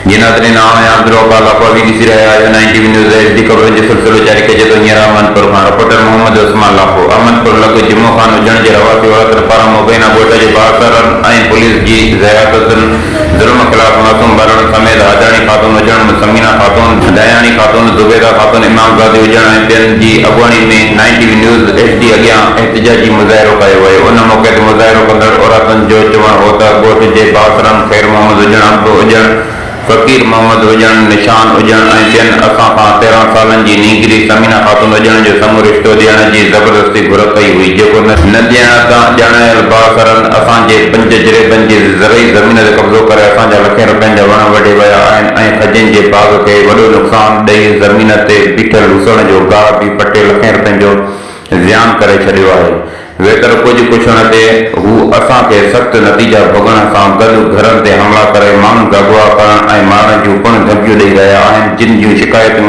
जी नाज़रीन news HD खबरों जो सिलसिलो जारी कजे तो हींअर अहमदपुर खां रिपोर्टर मोहम्मद उस्मान लाखो अहमदपुर लॻ जिमो खान हुजण जे रवासी वारनि पारां मुबैना ॻोठ जे बासरनि ऐं पुलिस जी ज़ियादतुनि ज़ुल्म ख़िलाफ़ मासूम ॿारनि समेत हाजानी ख़ातून हुजण समीना ख़ातून दयानी ख़ातून ज़ुबैदा ख़ातून इमामज़ादी हुजण ऐं ॿियनि जी अॻुवाणी में 9 न्यूज़ एचडी अॻियां एहतिजाजी मुज़ाहिरो कयो वियो। उन मौक़े ते मुज़ाहिरो कंदड़ औरतुनि जो चवणु हो त ॻोठ जे बासरनि ख़ैर मोहम्मद हुजण अब्दु हुजण फ़कीर मोहम्मद हुजण निशान हुजण ऐं ॿियनि असां खां 13 सालनि जी नीगरी समीना ख़ातून हुजण जो समूह रिश्तो ॾियण जी ज़बरदस्ती घुर कई हुई जेको न ॾियण तां ॼाणायल बासरनि असांजे 5 जरेबनि जी ज़रई ज़मीन ते कब्ज़ो करे असांजा लखें रुपयनि जा वण वढे विया आहिनि ऐं खजनि जे बाग़ खे वॾो नुक़सान ॾेई ज़मीन ते बीठल हुसण जो गाह बि पटे लखें रुपयनि जो ज़ियान करे छॾियो आहे। वेतर कुझु पुछण ते हू असांखे सख़्त नतीजा भोगण सां गॾु घरनि ते हमला करे माण्हुनि खे अगवा करण ऐं मारण जूं पिण धमकियूं ॾेई रहिया आहिनि जिन जूं शिकायतूं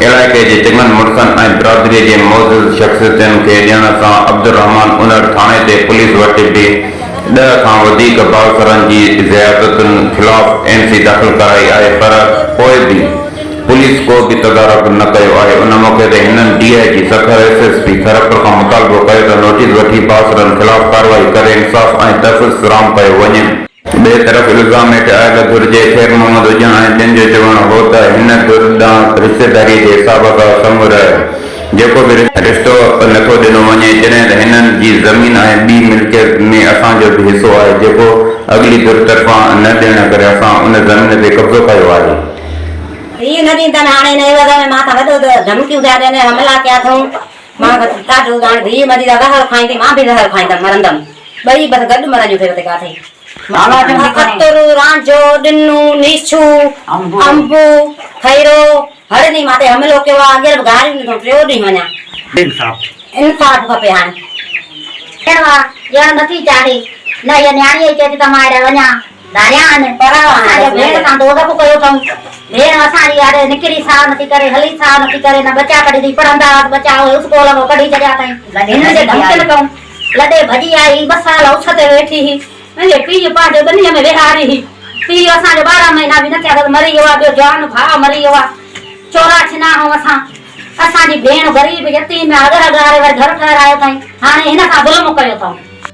इलाइक़े जे चङनि मुड़ुसनि ऐं बिरादरीअ जे मौजूद शख़्सियतुनि खे ॾियण सां अब्दुर रहमान उनर थाणे ते पुलिस वटि बि 10 खां वधीक बासरनि जी ज़ियादतुनि ख़िलाफ़ एनसी दाख़िल कराई आहे पर पोइ बि पुलिस को भी तदारक न कयो आहे। उन मौक़े ते हिननि डीआईजी सखर एसएसपी खड़गपुर खां मुतालबो कयो त नोटिस वठी बासरनि ख़िलाफ़ कार्रवाई करे इंसाफ़ ऐं तहफ़्फ़ुज़ फ़राहम कयो वञे। ॿिए तरफ़ इल्ज़ाम हेठि आयल घुर्जे ख़ैर मोहम्मद हुजण ऐं ॿियनि जो चवणु हो त हिन घुर ॾांहुं रिश्तेदारी जे हिसाब सां समूह रहियो जेको बि रिश्तो नथो ॾिनो वञे जॾहिं त हिननि जी ज़मीन ऐं ॿी मिल्कियत में असांजो बि हिसो आहे जेको अॻिली धुर तरफ़ां न ॾियण करे असां उन ज़मीन ते कब्ज़ो कयो आहे। ये नदी तन आने नहीं वजह में माथा वदो धमकियों दे देने हमला किया था मां काटो गान भी मदी दा रहल खाई थी मां भी रहल खाई था मरंदम बई बस गड मरा जो फेरते का थे माला के खतरो रांझो दिन्नू नीछू अंबू खैरो हर नी माते हमलो के आगे गाड़ी न ट्रेओ दी मना इंसाफ खपे हां केवा या नथी चाही न ये न्याणी के तमारे वना दारियान परावा भेड़ सा दो दप कयो थम भेड़ असारी यारे निकरी सा नथी करे हली सा नथी करे ना बच्चा कड़ी दी पढ़ंदा बच्चा स्कूल में कड़ी चढ़या थई इन जे धमकन कम लडे भजी आई 2 साल औछते बैठी ही मुझे पी पांचो दुनिया में बेहारी ही पी असा जो 12 महीना भी न क्या मरी गया बे जान भा मरी गया 84 ना हो असा जी भेण गरीब यतीम अगर अगारे घर ठहरायो थई हाने हिन का जुल्म कयो थम